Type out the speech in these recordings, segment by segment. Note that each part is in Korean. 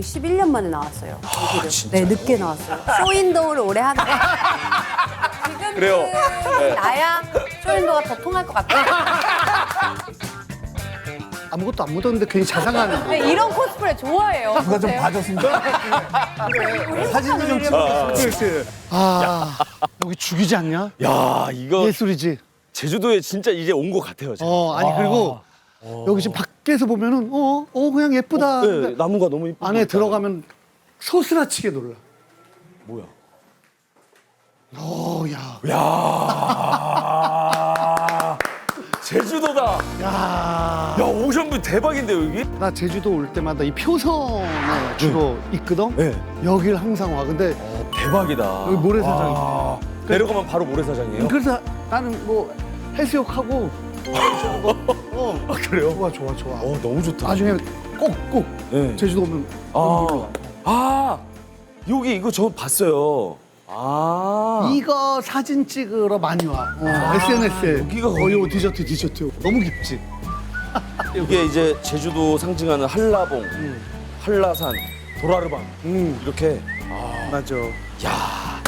거의 11년 만에 나왔어요. 여기를. 진짜요? 네, 늦게 나왔어요. 쇼윈도우를 오래 하다가 지금 그래요. 네. 나야 쇼윈도우가 더 통할 것 같아요. 아무것도 안 묻었는데 괜히 자상하는 네, 이런 코스프레 좋아해요. 누가 좀 어때요? 봐줬습니다. 사진도 좀 찍어줬으면 좋겠어요. 아, 여기 죽이지 않냐? 야, 이거 예술이지. 제주도에 진짜 이제 온 것 같아요. 제가. 아니 그리고 여기 지금 밖에서 보면은 그냥 예쁘다. 네, 근데 나무가 너무 이쁘고. 안에 들어가면 소스라치게 놀라. 뭐야? 야. 야. 제주도다. 야. 야, 오션뷰 대박인데요, 여기? 나 제주도 올 때마다 이 표성에 주로 있거든. 네. 여길 항상 와. 근데 대박이다. 여기 모래사장이. 내려가면 바로 모래사장이에요? 그래서 나는 뭐 해수욕하고 아, 그래요? 좋아. 너무 좋다. 나중에 꼭 네. 제주도 오면 여기 이거 저 봤어요. 이거 사진 찍으러 많이 와. SNS에. 여기가 이거 디저트. 너무 깊지? 이게 이제 제주도 상징하는 한라봉, 한라산, 도라르방 이렇게. 맞아. 야,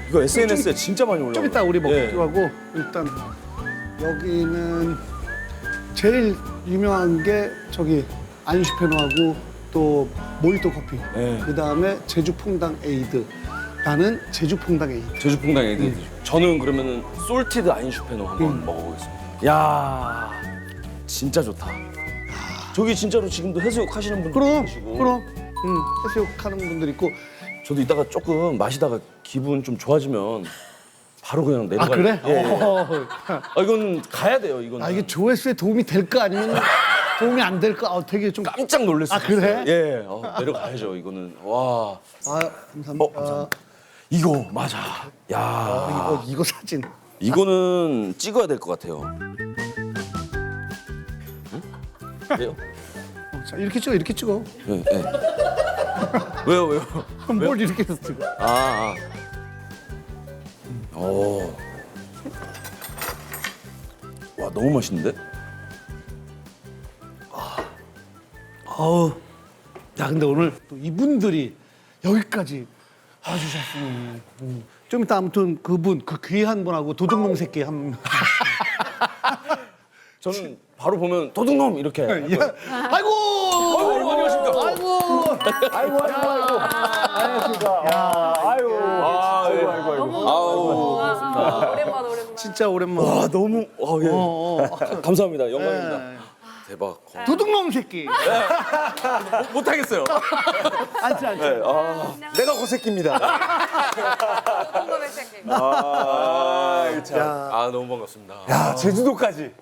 이거 SNS에 진짜 많이 올라와요. 좀 이따 우리 예. 먹기로 하고 일단 여기는 제일 유명한 게 저기 아인슈페너하고 또 모히또 커피. 네. 그다음에 제주퐁당 에이드. 나는 제주퐁당 에이드. 제주풍당 애들. 저는 그러면은 솔티드 아인슈페너 한번 먹어보겠습니다. 야, 진짜 좋다. 저기 진짜로 지금도 해수욕 하시는 분들 계시고. 그럼. 해수욕하는 분들 있고. 저도 이따가 조금 마시다가 기분 좀 좋아지면 바로 그냥 내려가. 그래? 이건 가야 돼요. 이건. 이게 조회수에 도움이 될까 아니면 도움이 안 될까? 되게 좀. 깜짝 놀랐어요. 그래? 예, 내려가야죠. 이거는 와. 감사합니다. 감사합니다. 이거 맞아. 야, 이거 사진. 이거는 찍어야 될 것 같아요. 응? 왜요? 자, 이렇게 찍어. 네, 네. 왜요? 뭘 이렇게 해서 찍어? 와, 너무 맛있는데? 야, 근데 오늘 또 이분들이 여기까지 와주셨으니. 좀 이따 아무튼 그 귀한 분하고 도둑놈 새끼 한. 저는 바로 보면 도둑놈 이렇게. 아이고! 안녕하십니까. 오랜만. 진짜 오랜만. 와, 너무 예. 감사합니다. 영광입니다. 네. 대박. 도둑놈 새끼. 못 하겠어요. 앉지. 내가 고새끼입니다. 너무 반갑습니다. 야, 제주도까지.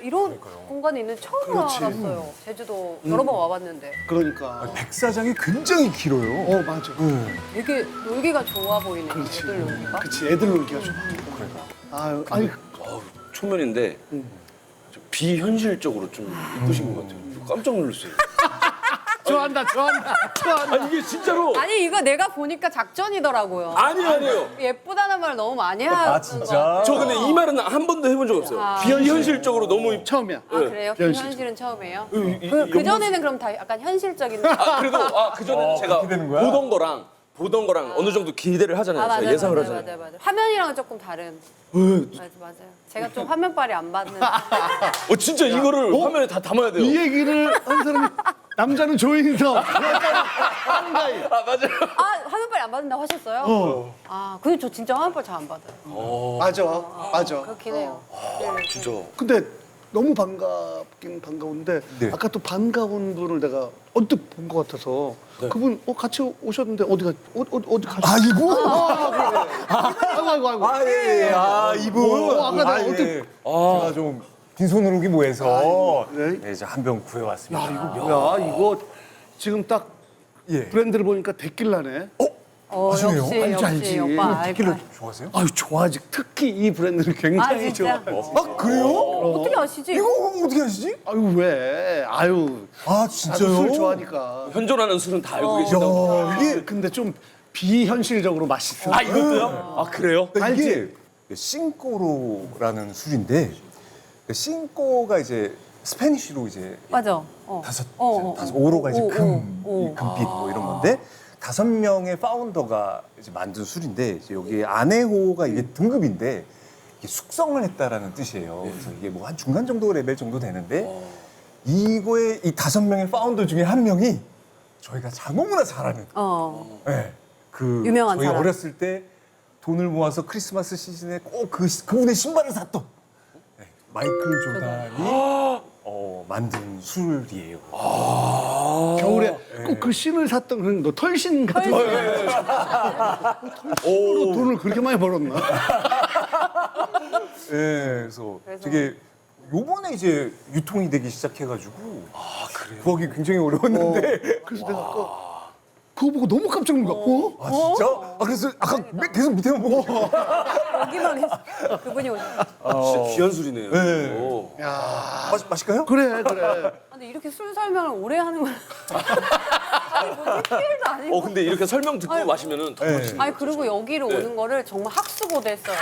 이런 공간이 있는 처음 알았어요. 제주도 여러 번 와봤는데 그러니까. 백사장이 굉장히 길어요. 맞아. 되게 놀기가 좋아 보이네. 애들 놀기가. 그치, 애들 놀기가 좋아. 아니, 초면인데 좀 비현실적으로 좀 이쁘신 것 같아요. 깜짝 놀랐어요. 좋아한다. 이게 진짜로. 아니 이거 내가 보니까 작전이더라고요. 아니에요. 예쁘다는 말 너무 많이 하는 진짜? 저 근데 이 말은 한 번도 해본 적 없어요. 비현실적으로 너무 처음이야. 그래요? 현실. 현실은 처음이에요? 이 그 전에는 그럼 다 약간 현실적인. 그래도 그 전에 제가 그렇게 되는 거야? 보던 거랑 어느 정도 기대를 하잖아요. 제가 예상을 하잖아요. 맞아요. 화면이랑은 조금 다른. 맞아요. 제가 좀 화면빨이 안 받는. 진짜 이거를 화면에 다 담아야 돼요. 이 얘기를 한 사람이 남자는 조인성, 여자는 한가희. 맞아요. 화면빨이 안 받는다고 하셨어요? 근데 저 진짜 화면빨 잘 안 받아요. 맞아. 그렇긴 해요. 진짜. 근데 너무 반갑긴 반가운데 네. 아까 또 반가운 분을 내가 언뜻 본 것 같아서 그분 같이 오셨는데 어디 가셨어요? 이분? 아이고. 예. 이분. 아까 내가 언뜻 제가 좀 빈손으로 오기 뭐해서 네. 이제 한 병 구해왔습니다. 이거 뭐야? 이거 지금 딱 예. 브랜드를 보니까 데킬라네. 아시네요? 역시 오빠. 데킬라 좋아하세요? 좋아하지. 특히 이 브랜드를 굉장히 진짜? 좋아하지. 그래요? 어떻게 아시지? 이거 어떻게 하시지? 왜? 진짜요? 술 좋아하니까. 현존하는 술은 다 알고 계시다고. 이게 근데 좀 비현실적으로 맛있어. 이것도요? 그래요? 그러니까 이게 싱꼬로라는 술인데 싱꼬가 이제 스페니쉬로 이제 맞아. 다섯 어. 오로가 이제 오, 금, 오, 오. 이 금빛 뭐 이런 건데 5명의 파운더가 이제 만든 술인데 이제 여기 아네호가 이게 등급인데 이게 숙성을 했다라는 뜻이에요. 그래서 이게 뭐 한 중간 정도 레벨 정도 되는데 이거에 이 5명의 파운더 중에 한 명이 저희가 너무나 잘하는 네, 그 유명한 저희 사람. 어렸을 때 돈을 모아서 크리스마스 시즌에 꼭 그분의 신발을 샀던 네, 마이클 조단이 만든 술이에요. 겨울에 꼭 그 신을 샀던 그런 너 털신 같은 거. 털신으로 돈을 그렇게 많이 벌었나? 네, 그래서 되게 요번에 이제 유통이 되기 시작해가지고 그래요? 구하기 굉장히 어려웠는데 그래서 내가 아까 그거 보고 너무 깜짝 놀랐고. 아 진짜? 아 그래서 아까 계속 밑에만 보고 여기만 계속 그분이 오셨어. 진짜 귀한 술이네요. 네. 오. 야, 마실까요? 그래 그래. 근데 이렇게 술 설명을 오래 하는 건 아니 뭐 TPL도 아니고. 근데 이렇게 설명 듣고 마시면은 더 네. 맛있네. 아니 그리고 여기로 오는 거를 정말 학수고대했어요.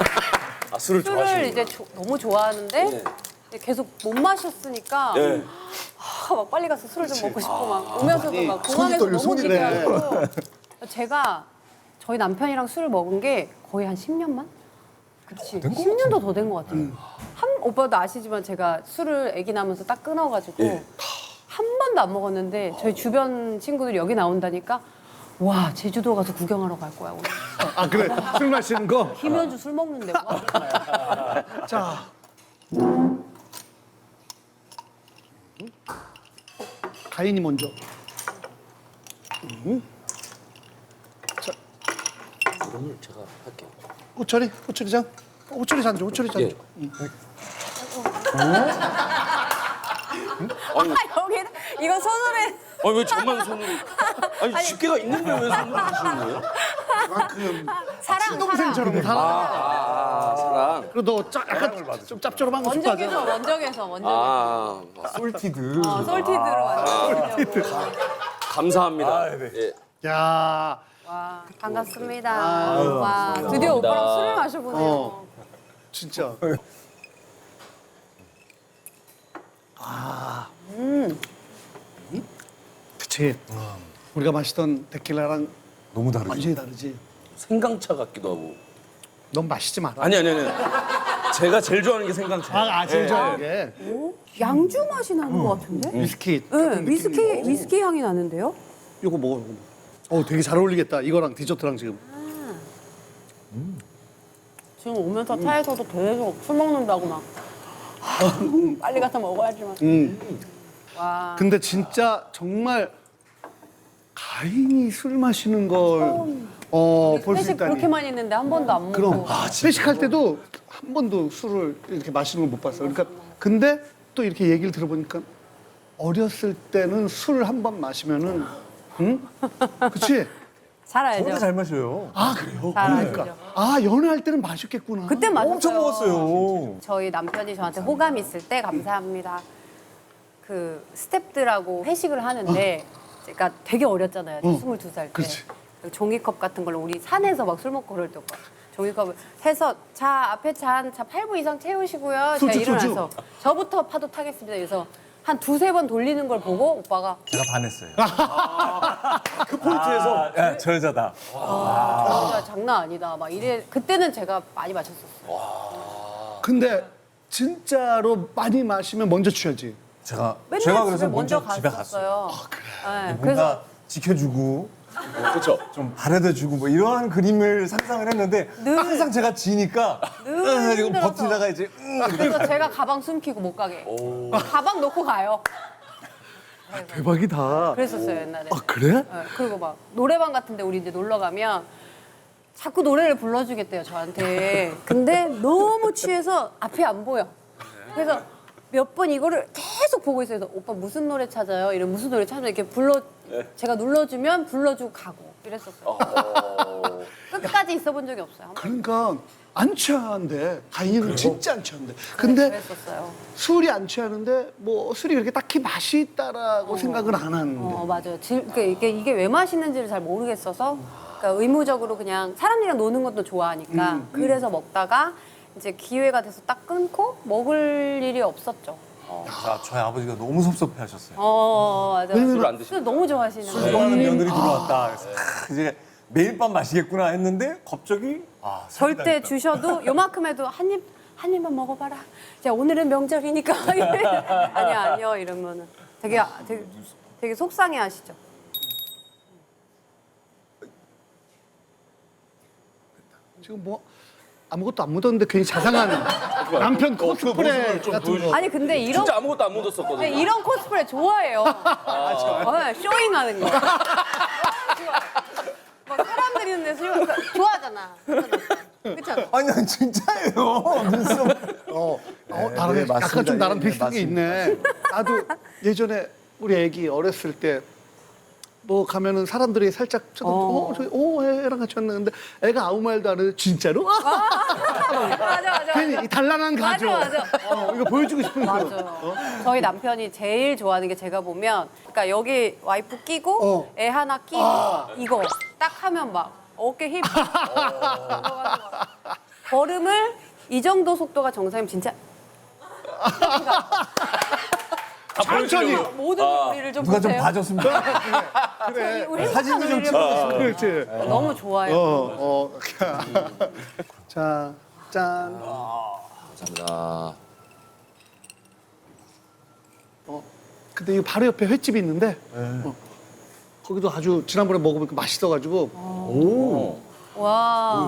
아, 술을 술을 좋아하시는 이제 너무 좋아하는데 네. 이제 계속 못 마셨으니까 네. 막 빨리 가서 술을 좀 먹고 싶고 막 오면서도 막 손이 공항에서 떨려, 너무 손이 기대하고 제가 저희 남편이랑 술을 먹은 게 거의 한 10년만? 그치. 10년도 더 된 것 같아요. 오빠도 아시지만 제가 술을 아기 낳으면서 딱 끊어가지고 예. 한 번도 안 먹었는데 저희 주변 친구들이 여기 나온다니까 와 제주도 가서 구경하러 갈 거야 오늘. 아 그래 술 마시는 거. 김현주 술 먹는데 와. 자. 가인이 먼저. 오늘 제가 할게요. 호철이 잔. 호철이 잔 줘. 호철이 잔 예. 줘. 여기는 이거 손으로 해. 아니 왜 저만 손으로? 아니 집게가 있는데 왜 손으로 드시는 거예요? 그만큼 사랑 친동생처럼 사랑. 아 사랑. 그리고 너 약간 좀 짭조름한 거 원적에서 좋아하잖아. 원적에서 솔티드. 솔티드로 만들려고. 감사합니다. 아, 네. 예. 야, 와 반갑습니다. 와 드디어 오빠랑 술을 마셔보네요. 진짜. 그치. 우리가 마시던 데킬라랑 너무 다르죠. 완전히 다르지. 생강차 같기도 하고. 넌 마시지 마라. 아니. 제가 제일 좋아하는 게 생강차. 제일 좋아하는 게 양주 맛이 나는 것 같은데? 위스키. 네, 위스키 향이 나는데요? 요거 먹어, 요거 먹어. 되게 잘 어울리겠다. 이거랑 디저트랑 지금. 지금 오면서 차에서도 계속 술 먹는다고 막 빨리 가서 먹어야지만. 와. 근데 진짜 정말 가인이 술 마시는 걸 볼 수 회식 있다니. 그렇게 많이 했는데 한 번도 안 먹고. 그럼 회식할 때도 한 번도 술을 이렇게 마시는 걸 못 봤어. 그러니까 근데 또 이렇게 얘기를 들어보니까 어렸을 때는 술 한 번 마시면은 응? 그치? 잘 알죠? 진짜 잘 마셔요. 아 그래요? 잘 그러니까 알죠. 연애할 때는 마셨겠구나. 그때 마셨어요. 엄청 먹었어요. 저희 남편이 저한테 호감 있을 때 감사합니다. 그 스탭들하고 회식을 하는데 제가 되게 어렸잖아요. 22살 때. 그렇지. 종이컵 같은 걸로 우리 산에서 막 술 먹고 그럴 때 오빠. 종이컵을 해서 자 앞에 차 8부 이상 채우시고요. 제가 소주, 일어나서 저부터 파도 타겠습니다. 그래서 한 2-3번 돌리는 걸 보고 오빠가 제가 반했어요. 그 포인트에서 야, 저 여자다. 진짜 장난 아니다. 막 이래 그때는 제가 많이 마셨었어요. 근데 진짜로 많이 마시면 먼저 취하지. 제가 맨날 그래서 집에 먼저 집에 갔어요. 갔었어요. 네, 뭔가 그래서 지켜주고 그렇죠. 좀 바래다주고 뭐 이러한 그림을 상상을 했는데 늘- 항상 제가 지니까 늘 이거 힘들어서. 버티다가 이제 그래서 제가 가방 숨기고 못 가게. 가방 놓고 가요. 대박이다. 그랬었어요 옛날에. 아 그래? 네, 그리고 막 노래방 같은데 우리 이제 놀러 가면 자꾸 노래를 불러주겠대요 저한테. 근데 너무 취해서 앞이 안 보여. 그래서 몇 번 이거를 계속 보고 있어요. 그래서 오빠 무슨 노래 찾아요? 이런 무슨 노래 찾아요? 이렇게 제가 눌러주면 불러주고 가고 이랬었어요. 끝까지 있어본 적이 없어요. 한 번도. 그러니까 안 취하는데 가인이는 진짜 안 취하는데. 근데 그랬었어요. 술이 안 취하는데 뭐 술이 그렇게 딱히 맛이 있다라고 생각을 안 하는데. 맞아요. 그러니까 이게 왜 맛있는지를 잘 모르겠어서 그러니까 의무적으로 그냥 사람들이랑 노는 것도 좋아하니까 그래서 먹다가 이제 기회가 돼서 딱 끊고 먹을 일이 없었죠. 자, 저희 아버지가 너무 섭섭해하셨어요. 맞아. 술을 안 술 너무 좋아하시는 술 거예요. 좋아하는 며느리 들어왔다. 그래서 이제 매일 밤 마시겠구나 했는데 갑자기 절대 주셔도 요만큼 해도 한 입만 먹어봐라. 자, 오늘은 명절이니까. 아니요 이러면은 되게 속상해하시죠. 지금 뭐 아무것도 안 묻었는데 괜히 자상한 남편 코스프레 좀 같은 보여주- 거. 아니 근데 이런 진짜 아무것도 안 묻었었거든요. 근데 이런 코스프레 좋아해요. 쇼잉하는 거. 막 사람들 있는 데서 좋아하잖아. 그렇잖아. 아니 난 진짜예요. 눈썹. 나랑 네, 약간 맞습니다. 좀 나랑 예, 비슷한 게 있네. 나도 예전에 우리 애기 어렸을 때 뭐 가면은 사람들이 살짝 쳐다보고 저기 애랑 같이 왔는데 애가 아무 말도 안 해도 진짜로? 맞아. 괜히 이 단란한 가족. 맞아. 이거 보여주고 싶은 거. 맞아요. 저희 남편이 제일 좋아하는 게 제가 보면, 그러니까 여기 와이프 끼고 애 하나 끼고 이거 딱 하면 막 어깨 힙. 걸음을 이 정도 속도가 정상이면 진짜 천천히. 모든 우리를 좀 누가 좀 보세요. 봐줬으면 좋겠어요. 그래. 우리 사진 좀 찍어주시면. 그렇지. 너무 좋아요. 자, 짠. 감사합니다. 근데 이거 바로 옆에 횟집이 있는데 거기도 아주 지난번에 먹어보니까 맛있어가지고 와.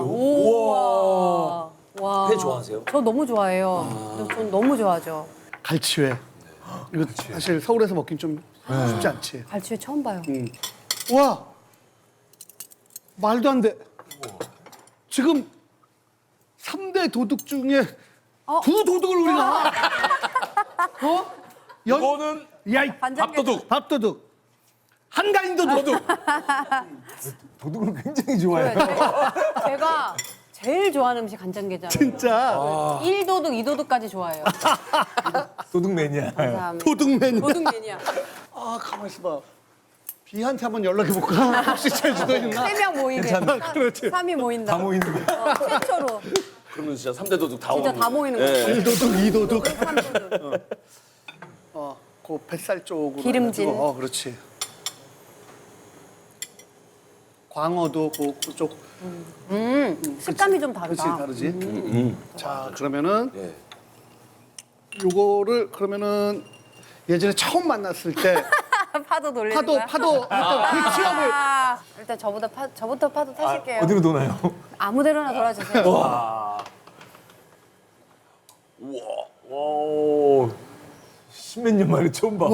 회 좋아하세요? 저 너무 좋아해요. 전 너무 좋아하죠. 갈치회. 이거 사실 서울에서 먹긴 좀 쉽지 않지. 갈치회 처음 봐요. 와, 말도 안 돼. 지금 3대 도둑 중에 두 도둑을 우리가 이거는 야, 이 밥도둑. 밥도둑. 한가인 도둑. 도둑을 굉장히 좋아해요. 제가 제일 좋아하는 음식 간장게장. 진짜 1도둑, 2도둑까지 좋아해요. 도둑 매니아. 감사합니다. 도둑맨. 도둑 매니아. 가만 있어봐. 비한테 한번 연락해 볼까? 혹시 제주도에 있나? 3명 모이게. 그렇지. 3이 모인다. 다 모이는 거. 최초로. 그러면 진짜 3대 도둑 다 진짜 오는 다 모이는 거예요. 1도둑, 2도둑. 3도둑. 그 뱃살 쪽으로. 기름진. 해가지고, 그렇지. 광어도 그쪽. 식감이 좀 다르다. 그렇지, 다르지. 자, 그러면은 예. 요거를 그러면은 예전에 처음 만났을 때 파도 돌리는 거야? 파도 그 취업을 일단 저부터 파도 타실게요. 어디로 도나요? 아무 데로나 돌아주세요. 와, 십몇 년 만에 처음 봐.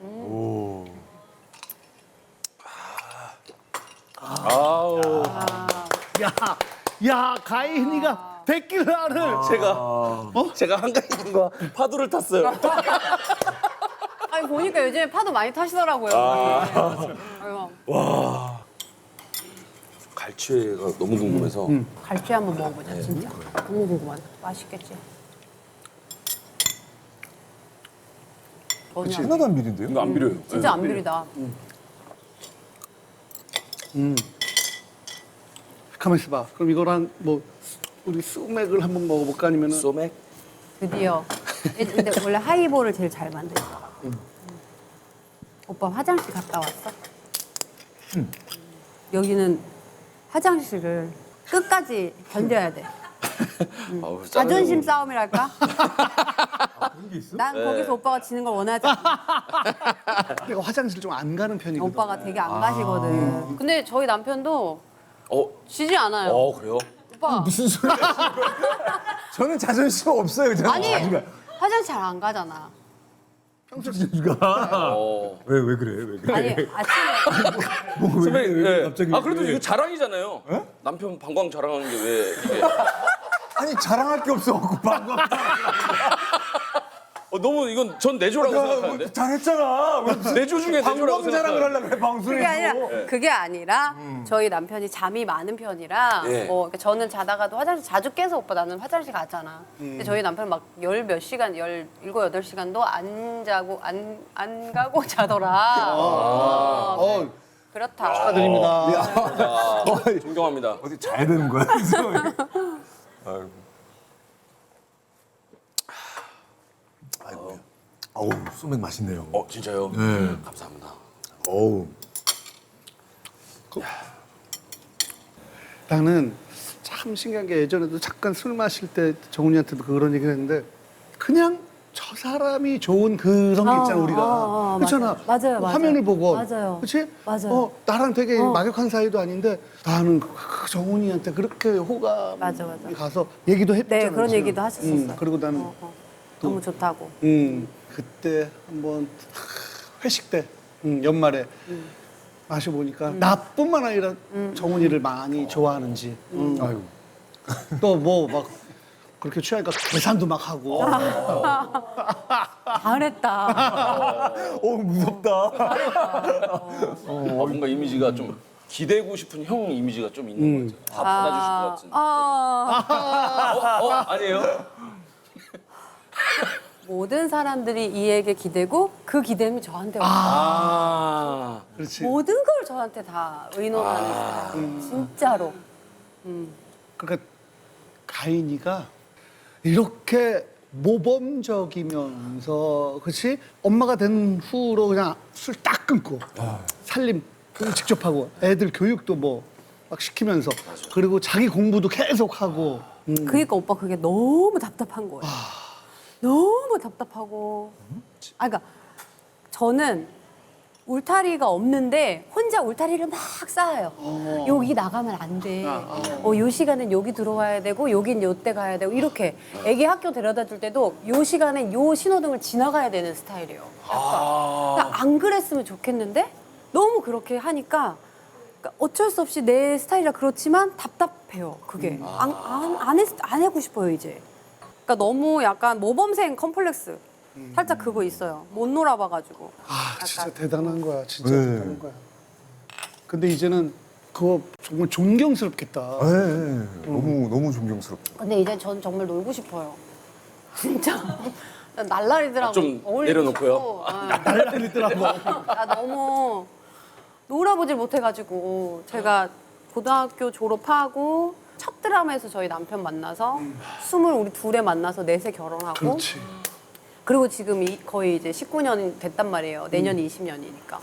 오. 아우. 야 가인이가 데킬라를 제가 한가인과 파도를 탔어요. 아니 보니까 요즘에 파도 많이 타시더라고요. 아이고. 갈치회가 너무 궁금해서. 갈치 한번 먹어보자 진짜. 너무 궁금하다. 맛있겠지. 전혀 안- 하나도 안 비린데요? 이거 안 비려요. 진짜 안 비리다. 가만 있어봐. 그럼 이거랑 뭐 우리 소맥을 한번 먹어볼까 아니면은 소맥? 드디어. 근데 원래 하이볼을 제일 잘 만들죠. 오빠 화장실 갔다 왔어? 여기는 화장실을 끝까지 견뎌야 돼. 아우, 자존심 싸움이랄까? 그런 게 있어? 난 거기서 오빠가 지는 걸 원하지 않아. 내가 화장실 좀 안 가는 편이거든. 오빠가 되게 안 가시거든. 근데 저희 남편도 지지 않아요. 그래요? 오빠. 무슨 소리야? 저는 자존심 없어요. 저는 아니 안 가요. 화장실 잘 안 가잖아. 평소가 왜 그래? 왜 그래? 아니 아침에 선배님, 왜 예. 갑자기 그래도 왜? 이거 자랑이잖아요. 남편 방광 자랑하는 게 왜 이게. 아니 자랑할 게 없어. 그 방금 너무 이건 전 내조라고 생각하는데. 잘했잖아. 왜 내조 중에 내조라고 방광 자랑을 생각해요. 하려고 그래 방송에서. 그게 아니라 저희 남편이 잠이 많은 편이라 예. 그러니까 저는 자다가도 화장실 자주 깨서 오빠 나는 화장실 가잖아. 근데 저희 남편 막 열 몇 시간, 17, 18시간도 안 자고 안 가고 자더라. 그렇다. 축하드립니다. 존경합니다. 어디 자야 되는 거야? 그래서. 아이고. 어우, 소맥 맛있네요. 진짜요? 네. 감사합니다. 어우. 나는 참 신기한 게 예전에도 잠깐 술 마실 때 정훈이한테도 그런 얘기를 했는데 그냥 저 사람이 좋은 그런 게 있잖아 우리가 그렇잖아. 맞아요, 뭐 맞아요. 화면을 보고 맞아요. 그렇지? 맞아요. 나랑 되게 막역한 사이도 아닌데 나는 그 정훈이한테 그렇게 호감이 맞아. 가서 얘기도 했잖아. 네, 그런 지금. 얘기도 하셨었어요. 그리고 나는 너무 좋다고. 그때 한번 회식 때 연말에 마셔보니까 나뿐만 아니라 정훈이를 많이 좋아하는지 아이고. 또 뭐 막 그렇게 취하니까 계산도 막 하고 잘했다. 무섭다. 뭔가 이미지가 좀 기대고 싶은 형 이미지가 좀 있는 것 같아요. 다 받아주실 것 같은데. 아니에요? 모든 사람들이 이에게 기대고 그 기대는 저한테 와요. 그렇지. 모든 걸 저한테 다 의논하는 스타일. 진짜로. 그러니까 가인이가 이렇게 모범적이면서 그렇지 엄마가 된 후로 그냥 술 딱 끊고 살림 직접 하고 애들 교육도 뭐 막 시키면서 그리고 자기 공부도 계속 하고 그러니까 오빠 그게 너무 답답한 거예요. 너무 답답하고. 그러니까 저는 울타리가 없는데 혼자 울타리를 막 쌓아요. 여기 나가면 안 돼. 요 시간엔 여기 들어와야 되고 여긴 요때 가야 되고 이렇게 애기 학교 데려다 줄 때도 요 시간엔 요 신호등을 지나가야 되는 스타일이에요. 약간. 그러니까 안 그랬으면 좋겠는데 너무 그렇게 하니까 그러니까 어쩔 수 없이 내 스타일이라 그렇지만 답답해요. 그게 안 하고 싶어요 이제. 그러니까 너무 약간 모범생 컴플렉스. 살짝 그거 있어요. 못 놀아봐가지고. 진짜 약간. 대단한 거야 진짜 네. 대단한 거야 근데 이제는 그거 정말 존경스럽겠다 너무 존경스럽다. 근데 이제 전 정말 놀고 싶어요. 진짜. 난 날라리들하고 좀 어울리고 내려놓고요? 싶고. 날라리더라고 나 너무 놀아보질 못해가지고 제가 고등학교 졸업하고 첫 드라마에서 저희 남편 만나서 스물 우리 둘에 만나서 넷에 결혼하고 그렇지 그리고 지금 거의 이제 19년 됐단 말이에요. 내년 20년이니까.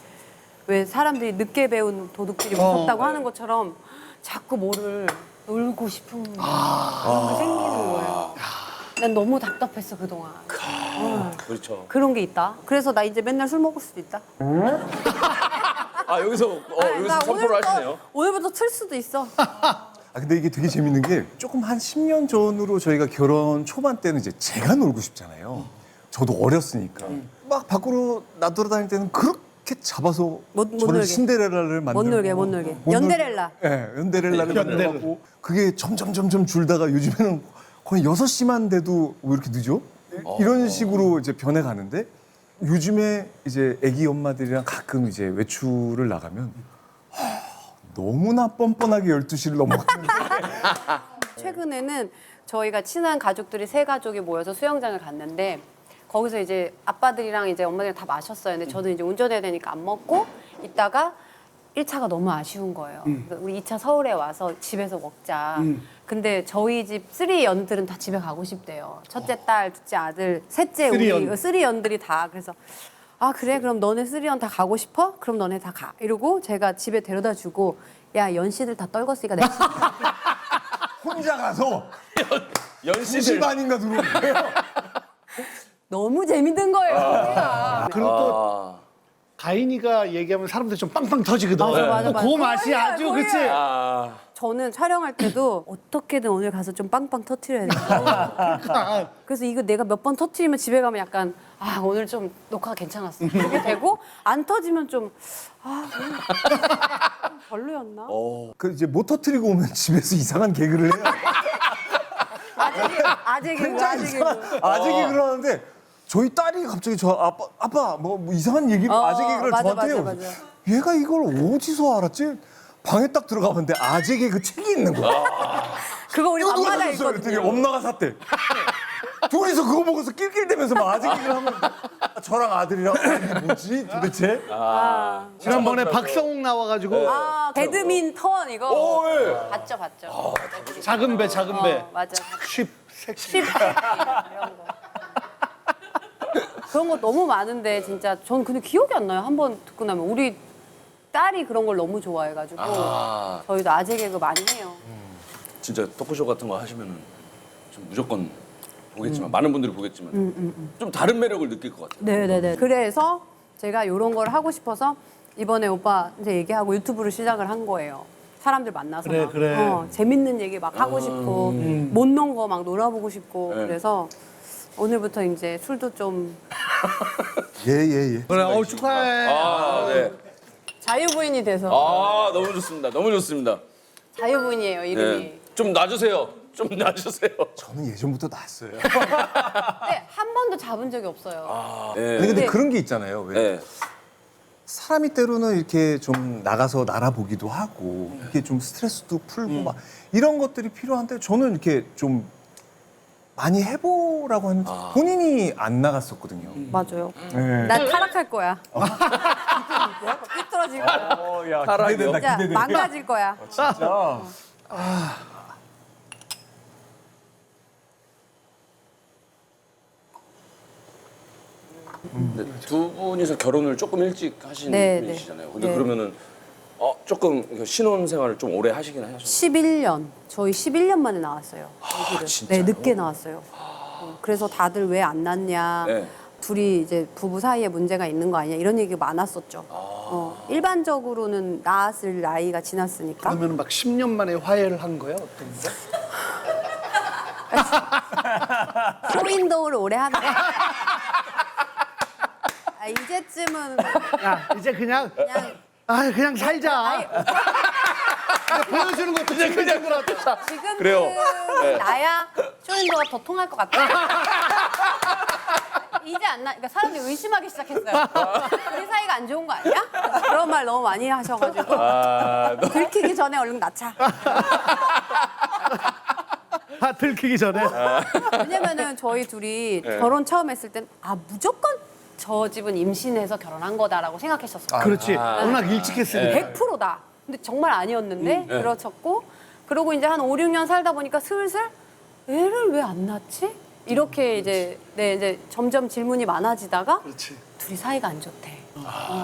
왜 사람들이 늦게 배운 도둑질이 무섭다고 하는 것처럼 자꾸 뭐를 놀고 싶은 그런 게 생기는 거예요. 난 너무 답답했어 그동안. 그렇죠. 그런 게 있다. 그래서 나 이제 맨날 술 먹을 수도 있다. 여기서 나 선포를 하시네요. 오늘부터 틀 수도 있어. 근데 이게 되게 재밌는 게 조금 한 10년 전으로 저희가 결혼 초반 때는 이제 제가 놀고 싶잖아요. 저도 어렸으니까. 막 밖으로 나돌아다닐 때는 그렇게 잡아서 못 저를 놀게. 신데렐라를 만들고 못 놀게. 연데렐라. 네, 연데렐라를 만들고 그게 점점 줄다가 요즘에는 거의 6시만 돼도 왜 이렇게 늦어? 이런 식으로 이제 변해가는데 요즘에 이제 아기 엄마들이랑 가끔 이제 외출을 나가면 너무나 뻔뻔하게 12시를 넘어가는데 최근에는 저희가 친한 가족들이 세 가족이 모여서 수영장을 갔는데 거기서 이제 아빠들이랑 이제 엄마들이랑 다 마셨어요. 근데 저는 이제 운전해야 되니까 안 먹고 있다가 1차가 너무 아쉬운 거예요. 그래서 우리 2차 서울에 와서 집에서 먹자. 근데 저희 집 쓰리 연들은 다 집에 가고 싶대요. 첫째 딸, 둘째 아들, 셋째 쓰리 우리 연. 쓰리 연들이 다. 그래서 아 그래 그럼 너네 쓰리 연 다 가고 싶어? 그럼 너네 다 가. 이러고 제가 집에 데려다 주고 야 연씨들 다 떨궜으니까 내가 혼자 가서 연씨들 2시 반인가 들어오고 너무 재밌는 거예요. 우리가. 그리고 또 가인이가 얘기하면 사람들이 좀 빵빵 터지거든 맞아. 그 맛이 거의야, 아주 거의야. 그치 저는 촬영할 때도 어떻게든 오늘 가서 좀 빵빵 터트려야 돼. 그래서 이거 내가 몇 번 터트리면 집에 가면 약간 아 오늘 좀 녹화가 괜찮았어 이렇게 되고 안 터지면 좀 오늘 별로였나? 그 이제 못 터뜨리고 오면 집에서 이상한 개그를 해요. 아재 개그. 아재 개그를 하는데 저희 딸이 갑자기 저 아빠 뭐 이상한 얘기를 아재 개그를 맞아, 저한테 해요. 맞아. 얘가 이걸 어디서 알았지? 방에 딱 들어가봤는데 아재 개그 책이 있는 거야. 그거 우리 이거 누가 밤마다 샀어요? 그랬더니 있거든요. 엄마가 샀대. 둘이서 그거 보고서 낄낄대면서 막 아재 개그를 하면 저랑 아들이랑 이게 뭐지 도대체? 지난번에 박성욱 나와가지고 배드민턴 이거 오, 예. 봤죠. 작은 배 맞아. 쉽 섹시 이런 거. 그런 거 너무 많은데 진짜 전 근데 기억이 안 나요. 한 번 듣고 나면 우리 딸이 그런 걸 너무 좋아해가지고 아. 저희도 아재 개그 많이 해요. 진짜 토크쇼 같은 거 하시면은 좀 무조건 보겠지만 많은 분들이 보겠지만 좀 다른 매력을 느낄 것 같아요. 네네네. 그래서 제가 이런 걸 하고 싶어서 이번에 오빠한테 얘기하고 유튜브를 시작을 한 거예요. 사람들 만나서 그래, 막 그래. 재밌는 얘기 막 하고 싶고 못 논 거 막 놀아보고 싶고 네. 그래서 오늘부터 이제 술도 좀 예예예. 그래, 축하해. 아, 네. 자유부인이 돼서 아, 너무 좋습니다. 너무 좋습니다. 자유부인이에요 이름이. 네. 좀 놔주세요. 좀 놔주세요. 저는 예전부터 났어요. 근데 한 번도 잡은 적이 없어요. 아, 아니 네. 근데 네. 그런 게 있잖아요. 왜 네. 사람이 때로는 이렇게 좀 나가서 날아보기도 하고 이렇게 좀 스트레스도 풀고 막 이런 것들이 필요한데 저는 이렇게 좀 많이 해보라고 하는데 본인이 안 나갔었거든요. 맞아요. 네. 난 타락할 거야. 삐뚤어질 거야. 야, 사랑이요? 기대된다, 진짜 기대된다. 망가질 거야. 진짜. 근데 두 분이서 결혼을 조금 일찍 하신 네, 분이시잖아요. 근데 네. 그러면은 조금 신혼 생활을 좀 오래 하시긴 하셨어요. 11년. 저희 11년 만에 나왔어요. 여기를. 진짜요? 네, 늦게 나왔어요. 그래서 다들 왜 안 낳냐. 네. 둘이 이제 부부 사이에 문제가 있는 거 아니냐 이런 얘기가 많았었죠. 일반적으로는 낳았을 나이가 지났으니까. 그러면 막 10년 만에 화해를 한 거야? 어떤 거? 쇼윈도우를 오래 하는. 아, 이제쯤은 야, 이제 그냥 그냥 살자. 아니, 보여주는 것도 그냥 그렇다. 지금은 그래요. 네. 나야 쇼윈도우가 더 통할 것 같아. 이제 안 나, 그러니까 사람들이 의심하기 시작했어요. 우리 사이가 안 좋은 거 아니야? 그런 말 너무 많이 하셔가지고 들키기 전에 얼른 낳자. 들키기 전에. 왜냐면은 저희 둘이 결혼 처음 했을 땐 무조건 저 집은 임신해서 결혼한 거다라고 생각했었어요. 그렇지. 워낙 일찍 했으니까. 100%다. 근데 정말 아니었는데 그렇셨고 그러고 이제 한 5, 6년 살다 보니까 슬슬 애를 왜 안 낳지? 이렇게 이제 이제 점점 질문이 많아지다가 그렇지. 둘이 사이가 안 좋대.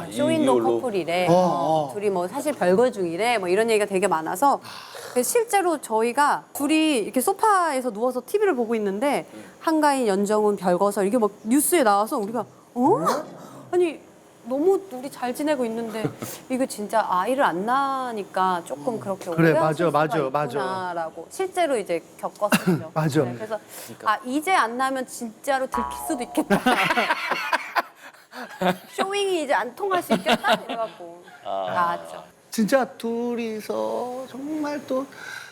이 쇼윈도 이걸로? 커플이래. 어. 둘이 뭐 사실 별거 중이래. 뭐 이런 얘기가 되게 많아서 그래서 실제로 저희가 둘이 이렇게 소파에서 누워서 TV를 보고 있는데 한가인, 연정훈, 별거설 이게 막 뉴스에 나와서 우리가 아니 너무 우리 잘 지내고 있는데 이거 진짜 아이를 안 낳으니까 조금 그렇게 그래, 오해할 맞아, 수가 맞아, 있구나라고 실제로 이제 겪었었죠. 맞아. 네, 그래서 이제 안 나면 진짜로 들킬 수도 있겠다. 쇼윙이 이제 안 통할 수 있겠다 이래갖고 나왔죠. 진짜 둘이서 정말 또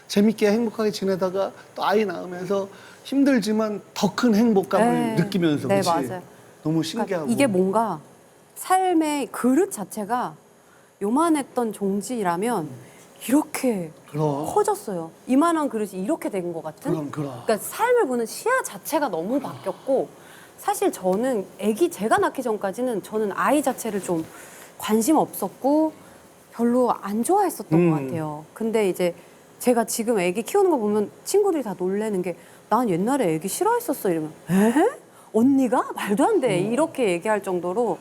재밌게 행복하게 지내다가 또 아이 낳으면서 힘들지만 더 큰 행복감을 네. 느끼면서 네, 그치? 맞아요. 너무 그러니까 신기하고 이게 뭔가 삶의 그릇 자체가 요만했던 종지라면 이렇게 그럼. 커졌어요. 이만한 그릇이 이렇게 된 것 같은. 그럼. 그러니까 삶을 보는 시야 자체가 너무 바뀌었고 사실 저는 제가 낳기 전까지는 저는 아이 자체를 좀 관심 없었고 별로 안 좋아했었던 것 같아요. 근데 이제 제가 지금 아기 키우는 거 보면 친구들이 다 놀래는 게 난 옛날에 아기 싫어했었어 이러면 에? 언니가? 말도 안 돼. 이렇게 얘기할 정도로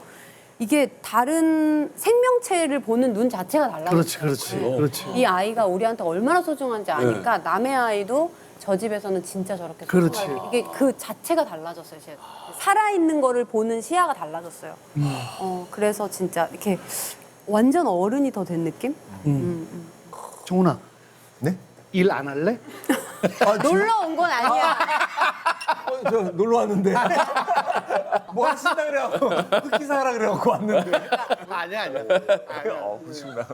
이게 다른 생명체를 보는 눈 자체가 달라졌어요. 그렇지. 이 아이가 우리한테 얼마나 소중한지 아니까 남의 아이도 저 집에서는 진짜 저렇게 그렇지. 소중하고 이게 그 자체가 달라졌어요. 제가. 살아있는 거를 보는 시야가 달라졌어요. 그래서 진짜 이렇게 완전 어른이 더 된 느낌? 종훈아, 네? 일 안 할래? 놀러 온 건 아니야. 저 놀러 왔는데 뭐 하신다 그래갖고 흑기 사라 그래갖고 왔는데. 아니야. 그렇습니다.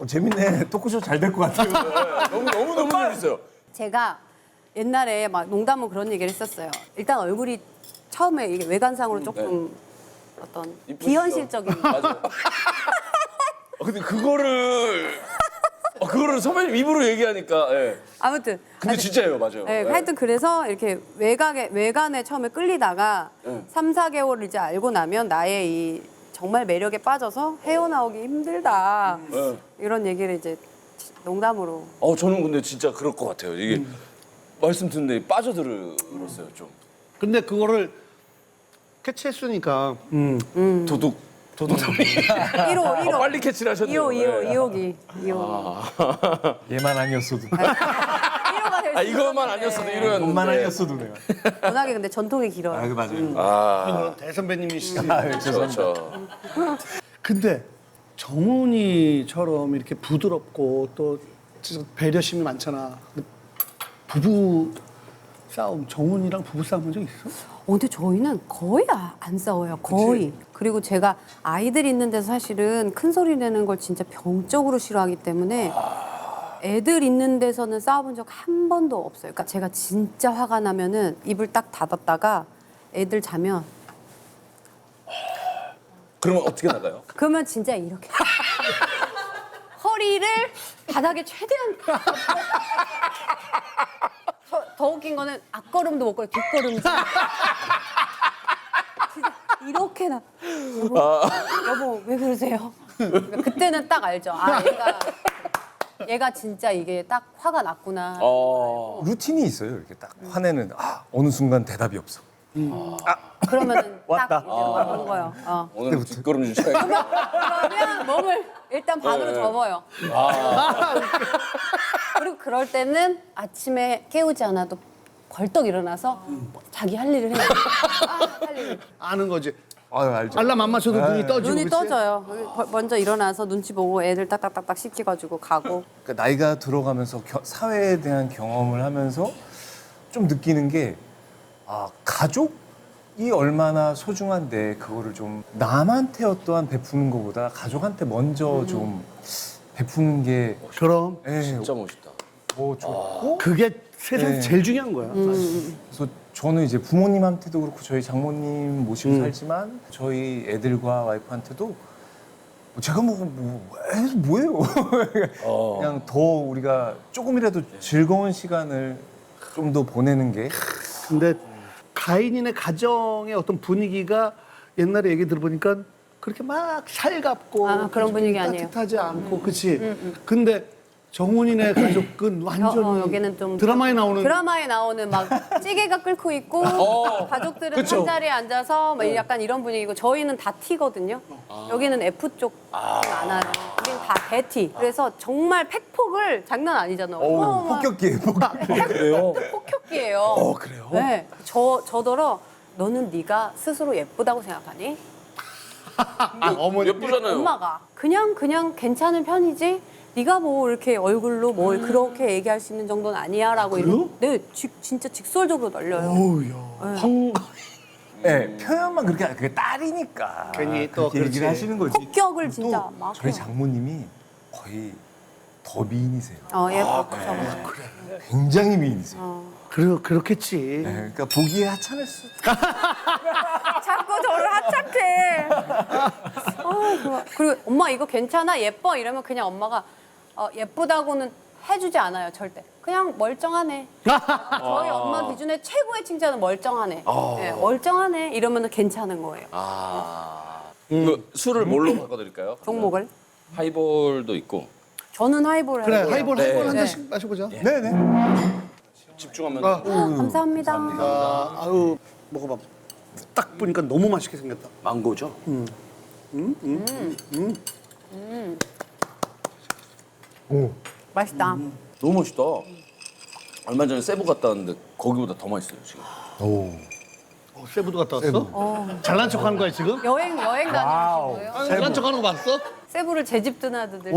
재밌네. 토크쇼 잘 될 것 같아요. 너무 재밌어요. 제가 옛날에 막 농담으로 그런 얘기를 했었어요. 일단 얼굴이 처음에 이게 외관상으로 조금 어떤 이쁘시죠? 비현실적인 맞아. 근데 그거를 선배님 입으로 얘기하니까. 예. 아무튼 근데 진짜예요, 맞아요. 네, 예. 하여튼 그래서 이렇게 외관에 처음에 끌리다가 네. 3, 4개월을 이제 알고 나면 나의 이 정말 매력에 빠져서 헤어나오기 힘들다. 네. 이런 얘기를 이제 농담으로. 저는 근데 진짜 그럴 것 같아요. 이게 말씀 듣는데 빠져들었어요, 좀. 근데 그거를 캐치했으니까 도둑 도둑놈이 1호 빨리 캐치를 하셨네요. 2호기. 얘만 아니었어도 1호가 될 수 이거만 아니었어도 이러였는데. 돈만 아니었어도 내가. 워낙에 근데 전통이 길어요. 아, 맞아요. 대선배님이시지. 그렇죠. 근데 정훈이처럼 이렇게 부드럽고 또 진짜 배려심이 많잖아. 근데 부부 싸움, 정훈이랑 부부 싸움 한 적 있어? 근데 저희는 거의 안 싸워요. 거의. 그리고 제가 아이들 있는 데서 사실은 큰 소리 내는 걸 진짜 병적으로 싫어하기 때문에 애들 있는 데서는 싸워본 적 한 번도 없어요. 그러니까 제가 진짜 화가 나면은 입을 딱 닫았다가 애들 자면 그러면 어떻게 나가요? 그러면 진짜 이렇게 허리를 바닥에 최대한 더 웃긴 거는 앞걸음도 못 걸어 뒷걸음 진짜 이렇게 나 여보 왜 그러세요? 그러니까 그때는 딱 알죠. 아 얘가 진짜 이게 딱 화가 났구나. 루틴이 있어요. 이렇게 딱 화내는 어느 순간 대답이 없어. 그러면은 왔다. 딱 이제 온 거예요. 오늘 뒷걸음 좀 쳐야 그러면 몸을 일단 반으로 접어요. 그리고 그럴 때는 아침에 깨우지 않아도 벌떡 일어나서 자기 할 일을 해요. 할 일을. 아는 거지. 아유, 알죠. 알람 안 맞춰도 눈이 떠지고. 눈이 그치? 떠져요. 먼저 일어나서 눈치 보고 애들 딱딱딱딱 씻겨가지고 가고. 그러니까 나이가 들어가면서 사회에 대한 경험을 하면서 좀 느끼는 게 가족이 얼마나 소중한데 그거를 좀 남한테 어떠한 베푸는 것보다 가족한테 먼저 좀 베푸는 게 그럼 진짜 멋있다. 더 좋고 그게 세상에서 네. 제일 중요한 거야. 그래서 저는 이제 부모님한테도 그렇고 저희 장모님 모시고 살지만 저희 애들과 와이프한테도 제가 해서 뭐예요? 그냥 더 우리가 조금이라도 즐거운 시간을 좀 더 보내는 게 근데 가인이네 가정의 어떤 분위기가 옛날에 얘기 들어보니까 그렇게 막 살갑고 그런 분위기 아니에요. 따뜻하지 않고 그치? 근데 정훈이네 가족은 완전히 여기는 좀 드라마에 나오는 드라마에 나오는 막 찌개가 끓고 있고 가족들은 그쵸. 한 자리에 앉아서 막 약간 이런 분위기고 저희는 다 T거든요. 여기는 F 쪽 많아요. 우린 다 대T. 그래서 정말 팩폭을 장난 아니잖아요. 폭격기예요. 그래요? 폭격기예요. 그래요? 네, 저더러 너는 네가 스스로 예쁘다고 생각하니? 어머니 예쁘잖아요. 엄마가 그냥 괜찮은 편이지. 네가 뭐 이렇게 얼굴로 뭘 그렇게 얘기할 수 있는 정도는 아니야라고 이런. 네, 진짜 직설적으로 날려요. 네, 표현만 그렇게 그게 딸이니까 괜히 또 그렇게 얘기를 그렇지. 하시는 거지. 폭격을 진짜 또 막 저희 해요. 장모님이 거의 더 미인이세요. 예뻐. 굉장히 미인이세요. 그렇겠지. 네, 그러니까 보기에 하찮았어. 자꾸 저를 하찮게. 좋아. 그리고 엄마 이거 괜찮아? 예뻐? 이러면 그냥 엄마가 예쁘다고는 해주지 않아요, 절대. 그냥 멀쩡하네. 저희 엄마 기준에 최고의 칭찬은 멀쩡하네. 네, 멀쩡하네. 이러면 괜찮은 거예요. 그 술을 뭘로 바꿔드릴까요? 종목을. 하이볼도 있고 저는 하이볼 그래 하고요. 하이볼 네. 한 잔씩 마셔보자. 네네. 집중하면 감사합니다. 아유 먹어봐. 딱 보니까 너무 맛있게 생겼다. 망고죠? 맛있다. 너무 멋있다. 얼마 전에 세부 갔다 왔는데 거기보다 더 맛있어요 지금. 세부도 갔다 왔어? 잘난 척하는 거야 지금? 여행 다니신 거예요? 잘난 척하는 거 봤어? 세부를 제 집 드나드듯이.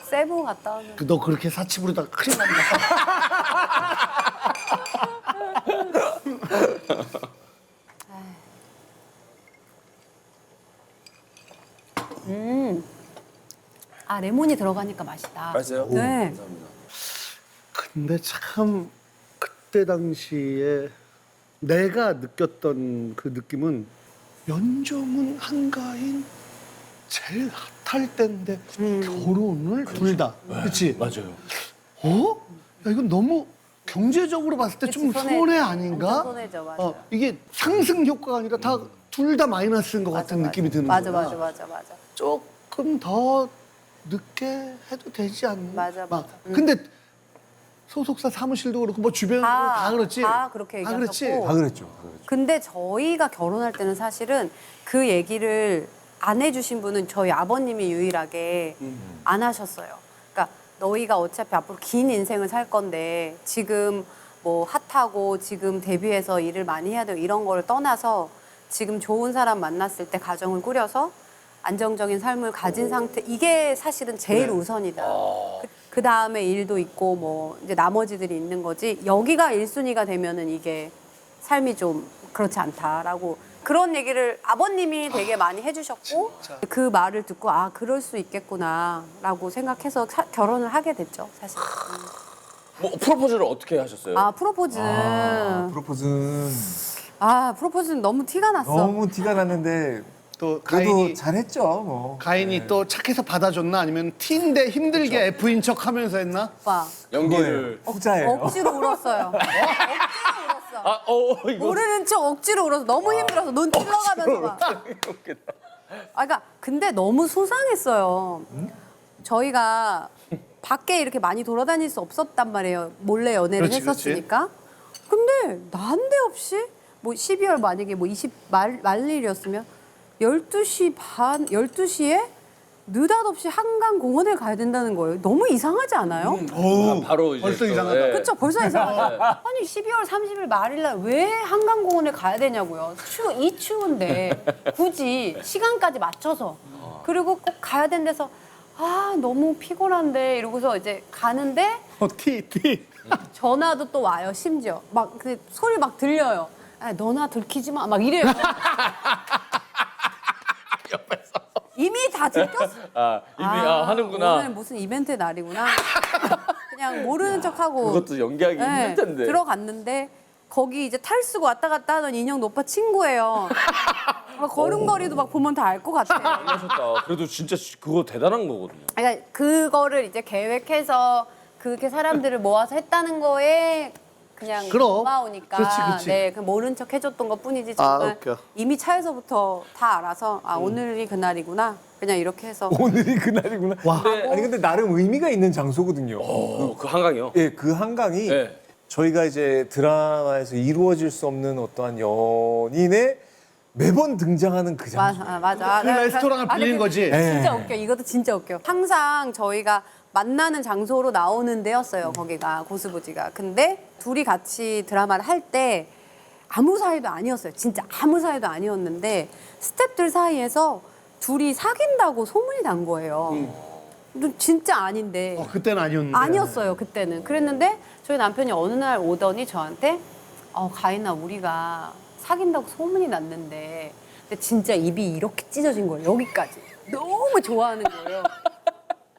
세부 갔다 오면. 너 그렇게 사치 부리다가 큰일 난다. 레몬이 들어가니까 맛있다. 맛있어요? 네. 감사합니다. 근데 참 그때 당시에 내가 느꼈던 그 느낌은 연정은 한가인 제일 핫할 때인데 결혼을 둘 다. 그렇지? 맞아요. 야, 이건 너무 경제적으로 봤을 때 좀 그치, 손해 아닌가? 엄청 손해죠, 맞아. 이게 상승 효과가 아니라 다 둘 다 마이너스인 것 같은 느낌이 드는 맞아, 거야. 맞아. 조금 더 늦게 해도 되지 않나? 맞아. 근데 소속사 사무실도 그렇고 뭐 주변도 다 그렇지. 다 그렇게 다 그렇지. 얘기하셨고. 다 그랬죠. 근데 저희가 결혼할 때는 사실은 그 얘기를 안 해주신 분은 저희 아버님이 유일하게 안 하셨어요. 그러니까 너희가 어차피 앞으로 긴 인생을 살 건데 지금 뭐 핫하고 지금 데뷔해서 일을 많이 해야 되고 이런 거를 떠나서 지금 좋은 사람 만났을 때 가정을 꾸려서 안정적인 삶을 가진 상태 이게 사실은 제일 우선이다. 그 다음에 일도 있고 뭐 이제 나머지들이 있는 거지 여기가 1순위가 되면은 이게 삶이 좀 그렇지 않다라고 그런 얘기를 아버님이 되게 많이 해주셨고 그 말을 듣고 아 그럴 수 있겠구나라고 생각해서 결혼을 하게 됐죠 사실. 뭐 프로포즈를 어떻게 하셨어요? 아 프로포즈. 프로포즈는 프로포즈는 너무 티가 났어. 너무 티가 났는데 또 그래도 가인이 잘했죠. 뭐. 가인이 또 착해서 받아줬나 아니면 티인데 힘들게 F인 척 하면서 했나? 오빠 연기를 후자예요. 억지로 울었어요. 억지로 울었어. 이거 모르는 척 억지로 울어서 너무 힘들어서 눈 찔러가면서 막. 웃겠다. 그러니까 근데 너무 소상했어요. 저희가 밖에 이렇게 많이 돌아다닐 수 없었단 말이에요. 몰래 연애를 그렇지, 했었으니까. 근데 난데없이 뭐 12월 만약에 뭐 말일이었으면 12시 반, 12시에 느닷없이 한강공원에 가야 된다는 거예요. 너무 이상하지 않아요? 바로 이제 벌써 또, 이상하다. 예. 그렇죠. 벌써 이상하죠. 아니 12월 30일 말일날 왜 한강공원에 가야 되냐고요. 이 추운데 굳이 시간까지 맞춰서 그리고 꼭 가야 되는 데서 너무 피곤한데 이러고서 이제 가는데 티. 전화도 또 와요. 심지어 막 그 소리 막 들려요. 너나 들키지 마. 막 이래요. 이미 다 들켰어. 하는구나. 오늘 무슨 이벤트 날이구나. 그냥 모르는 척하고. 그것도 연기하기 힘들 텐데. 들어갔는데 거기 이제 탈 쓰고 왔다 갔다 하던 인형도 오빠 친구예요. 막 걸음걸이도 막 보면 다 알 것 같아. 하셨다. 그래도 진짜 그거 대단한 거거든요. 그러니까 그거를 이제 계획해서 그렇게 사람들을 모아서 했다는 거에 그냥 그럼. 고마우니까 그렇지. 네, 그 모른 척 해줬던 것 뿐이지 정말 웃겨. 이미 차에서부터 다 알아서 오늘이 그날이구나 그냥 이렇게 해서 오늘이 그날이구나. 아니 근데 나름 의미가 있는 장소거든요. 그 한강이요? 예, 그 한강이 네. 저희가 이제 드라마에서 이루어질 수 없는 어떠한 연인의 매번 등장하는 그 장소. 맞아. 그 레스토랑을 빌린 거지. 진짜 웃겨. 이것도 진짜 웃겨. 항상 저희가 만나는 장소로 나오는 데였어요. 거기가 고스부지가. 근데 둘이 같이 드라마를 할 때 아무 사이도 아니었어요. 진짜 아무 사이도 아니었는데 스태프들 사이에서 둘이 사귄다고 소문이 난 거예요. 진짜 아닌데. 그때는 아니었는데. 아니었어요. 그때는. 그랬는데 저희 남편이 어느 날 오더니 저한테 가인아 우리가 사귄다고 소문이 났는데 근데 진짜 입이 이렇게 찢어진 거예요. 여기까지. 너무 좋아하는 거예요.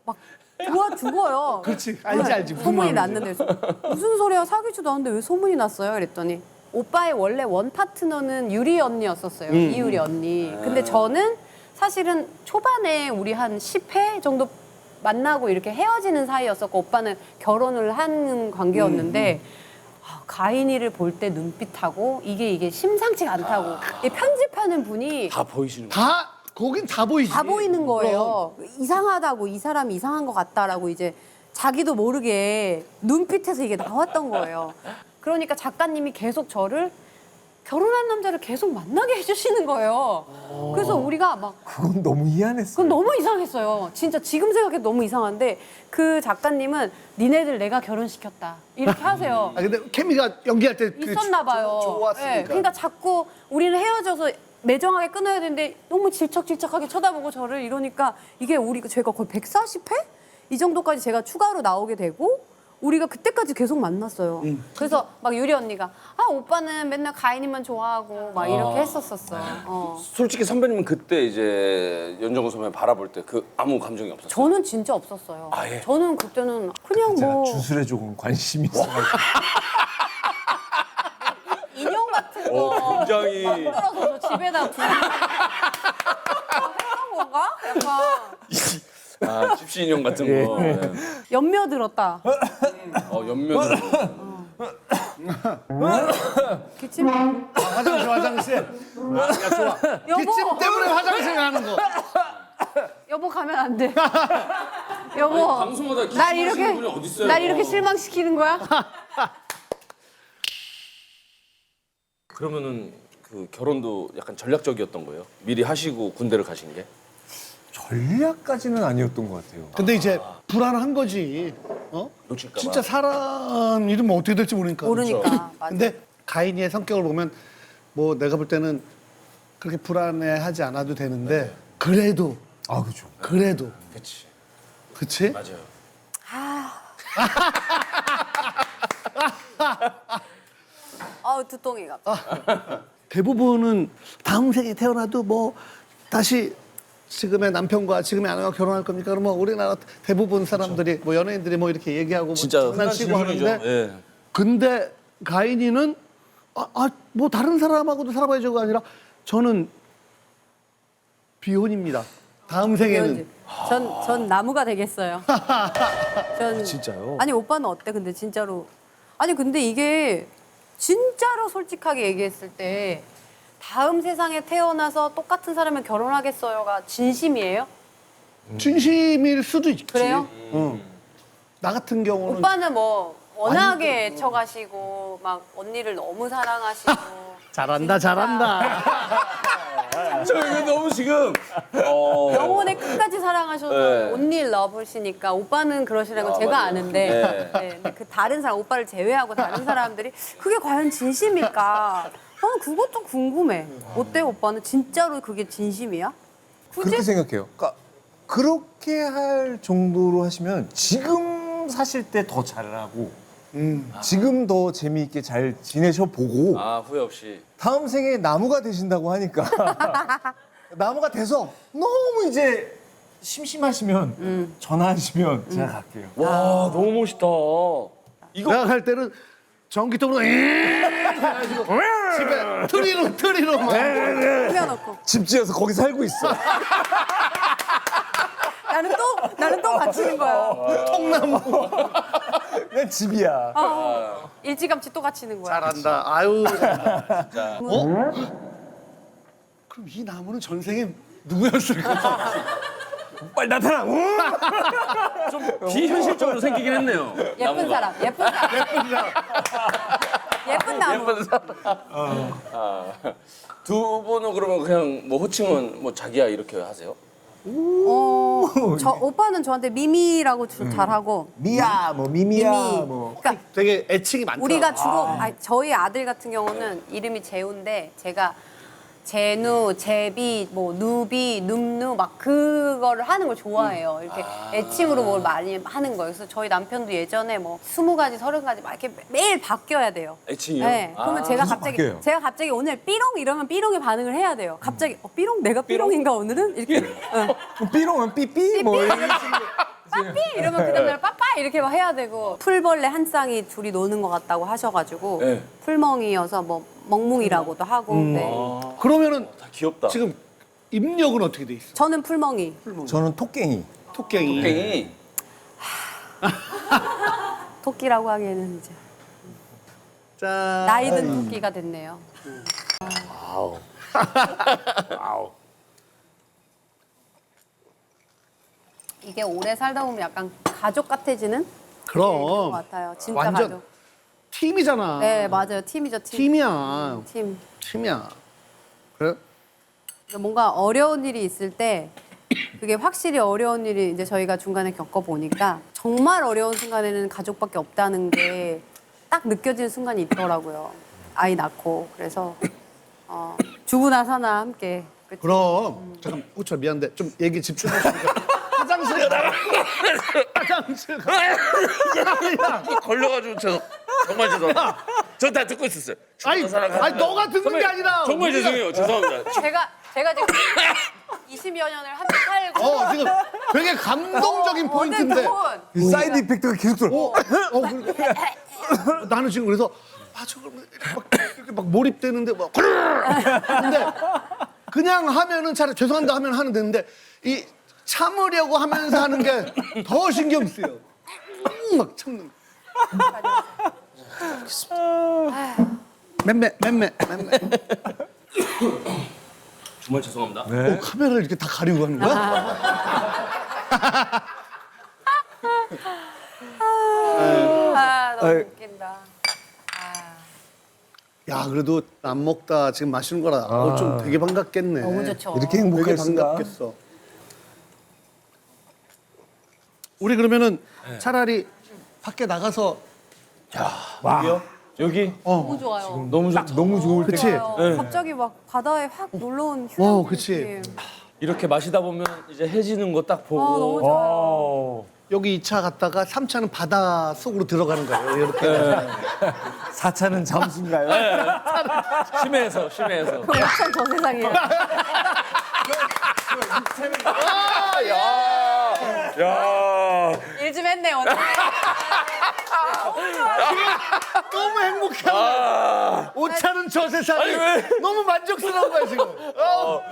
막 좋아 죽어요. 그렇지. 알지. 무슨 소문이 마음인지. 났는데 무슨 소리야 사귀지도 않는데 왜 소문이 났어요? 그랬더니 오빠의 원래 원 파트너는 유리 언니였었어요. 이유리 언니. 근데 저는 사실은 초반에 우리 한 10회 정도 만나고 이렇게 헤어지는 사이였었고 오빠는 결혼을 한 관계였는데 가인이를 볼 때 눈빛하고 이게 심상치가 않다고 이 편집하는 분이 다 보이시는 거. 거긴 다 보이지. 다 보이는 거예요. 이상하다고 이 사람이 이상한 것 같다라고 이제 자기도 모르게 눈빛에서 이게 나왔던 거예요. 그러니까 작가님이 계속 저를 결혼한 남자를 계속 만나게 해주시는 거예요. 그래서 우리가 막 그건 너무 희한했어요. 그건 너무 이상했어요. 진짜 지금 생각해도 너무 이상한데 그 작가님은 니네들 내가 결혼시켰다 이렇게 하세요. 근데 케미가 연기할 때 있었나 봐요. 좋았으니까. 네, 그러니까 자꾸 우리는 헤어져서 매정하게 끊어야 되는데 너무 질척질척하게 쳐다보고 저를 이러니까 이게 제가 거의 140회? 이 정도까지 제가 추가로 나오게 되고 우리가 그때까지 계속 만났어요. 그래서 막 유리 언니가 오빠는 맨날 가인이만 좋아하고 막 이렇게 했었었어요. 솔직히 선배님은 그때 이제 연정훈 선배 바라볼 때 아무 감정이 없었어요. 저는 진짜 없었어요. 예. 저는 그때는 그냥 제가 뭐 주술에 조금 관심이 있어요. 인형 같은 거 굉장히 만들어서 저 집에다 두는 건가? 약간 집시 인형 같은 거. 네. 연며 들었다. 옆면으로. 기침? 화장실. 야, 좋아. 여보. 기침 때문에 화장실 가는 거. 여보 가면 안 돼. 여보, 방송하다 날 기침하시는 이렇게 분이 어딨어요? 날 이렇게 실망시키는 거야? 그러면은 그 결혼도 약간 전략적이었던 거예요? 미리 하시고 군대를 가신 게? 전략까지는 아니었던 것 같아요. 근데 이제 불안한 거지. 어? 놓칠까 봐. 진짜 사람 이름은 어떻게 될지 모르니까. 모르니까. 맞아. 근데 가인이의 성격을 보면 뭐 내가 볼 때는 그렇게 불안해하지 않아도 되는데 그래도 아 그렇죠. 그래도 그치. 그치? 맞아요. 두통이가. 대부분은 다음 생에 태어나도 뭐 다시 지금의 남편과 지금의 아내와 결혼할 겁니까? 그러면 우리나라 대부분 사람들이 뭐 연예인들이 뭐 이렇게 얘기하고 뭐 진짜 흔한 장난치고 질문이죠. 하는데 예. 근데 가인이는 뭐 다른 사람하고도 살아봐야죠가 아니라 저는 비혼입니다. 다음 생에는 전 나무가 되겠어요. 전 진짜요? 아니 오빠는 어때? 근데 진짜로 아니 근데 이게 진짜로 솔직하게 얘기했을 때 다음 세상에 태어나서 똑같은 사람을 결혼하겠어요가 진심이에요? 진심일 수도 있지. 그래요? 나 같은 경우는 오빠는 뭐 워낙에 애처가시고 막 언니를 너무 사랑하시고 잘한다 잘한다. 저 이거 너무 지금 영혼의 끝까지 사랑하셔서 네. 온리 러브시니까 오빠는 그러시라는 건 제가 맞아요. 아는데 네, 근데 그 다른 사람 오빠를 제외하고 다른 사람들이 그게 과연 진심일까? 그것도 궁금해. 어때 오빠는 진짜로 그게 진심이야? 그렇게 생각해요. 그러니까 그렇게 할 정도로 하시면 지금 사실 때 더 잘하고 지금 더 재미있게 잘 지내셔 보고 아 후회 없이. 다음 생에 나무가 되신다고 하니까 나무가 돼서 너무 이제 심심하시면 전화하시면 제가 갈게요. 와 너무 멋있다. 이거 내가 갈 때는 전기통으로 해가지고 집에 트리로 막 꾸며놓고 집 지어서 거기 살고 있어. 나는 또 갇히는 거야. 통나무 그냥 집이야. 일찌감치 또 갇히는 거야. 잘한다. 아유 잘한다. 그럼 이 나무는 전생에 누구였을까? 빨리 나타나. 좀 비현실적으로 생기긴 했네요. 예쁜 사람, 예쁜 나무. 예쁜 사람. 두 분은 그러면 그냥 뭐 호칭은 뭐 자기야 이렇게 하세요? 오빠는 저한테 미미라고 잘하고 미야, 뭐 미미야, 미미. 뭐. 그러니까 되게 애칭이 많더라. 우리가 주로 저희 아들 같은 경우는 이름이 재우인데 제가 제누, 제비, 뭐 누비, 눔누 막 그거를 하는 걸 좋아해요. 이렇게 애칭으로 뭘 많이 하는 거예요. 그래서 저희 남편도 예전에 뭐 20가지, 30가지 막 이렇게 매일 바뀌어야 돼요. 애칭이요? 네. 그러면 바뀌어요? 제가 갑자기 오늘 삐롱 이러면 삐롱에 반응을 해야 돼요. 갑자기 삐롱 내가 삐롱인가 오늘은 이렇게 삐롱은 삐삐 뭐 이런 식으로. 빠삐 이러면 그다음날 빠빠 이렇게 막 해야 되고 풀벌레 한 쌍이 둘이 노는 것 같다고 하셔가지고 네. 풀멍이어서 뭐 멍뭉이라고도 하고 네. 그러면은 다 귀엽다. 지금 입력은 어떻게 돼 있어? 저는 풀멍이 저는 토깽이. 토깽이. 땡이. 토끼라고 하기에는 이제 자, 나이 든 토끼가 됐네요. 아우. 아우. 이게 오래 살다 보면 약간 가족 같아지는 것 그럼 같아요. 진짜 완전 가족. 팀이잖아. 네 맞아요. 팀이죠 팀. 팀이야. 팀. 팀이야. 그래? 뭔가 어려운 일이 있을 때 그게 확실히 어려운 일이 이제 저희가 중간에 겪어보니까 정말 어려운 순간에는 가족밖에 없다는 게 딱 느껴지는 순간이 있더라고요. 아이 낳고 그래서 주부나 사나 함께. 그치? 그럼 잠깐 호철 미안한데 좀 얘기 집중하시니까 화장실에 나가. 화장실 가. 걸려가지고 정말 죄송합니다. 전 다 듣고 있었어요. 아니 너가 듣는 게 아니라 정말 우리가- 죄송해요. 죄송합니다. 제가 지금 20여 년을 함께 살고 지금 되게 감동적인 포인트인데. 어느 이 사이드 이펙트가 계속 들어. 나는 지금 그래서 저걸 이렇게 막 몰입되는데 막 근데 그냥 하면은 차라리 죄송합니다 하면 하면 되는데 이 참으려고 하면서 하는 게 더 신경 쓰여. 막 참는. 맴매. 정말 죄송합니다. 카메라를 이렇게 다 가리고 하는 거야? 웃긴다. 야, 그래도 안 먹다 지금 마시는 거라 좀 되게 반갑겠네. 너무 좋죠. 이렇게 되게 행복할 수가. 반갑겠어. 우리 그러면은 차라리 밖에 나가서 여기 너무 좋아요. 너무 좋다. 너무 좋을 때. 그치? 좋아요. 갑자기 막 바다에 확 놀러 온 휴가 어, 그치. 이렇게 마시다 보면 이제 해지는 거 딱 보고. 너무 좋아요. 여기 2차 갔다가 3차는 바다 속으로 들어가는 거예요. 이렇게. 4차는 잠수인가요? 심해서. 참 저 세상이에요. 야. 일 좀 했네 오늘. 너무 행복해. 5차는 저 세상이 너무 만족스러운 거야 지금.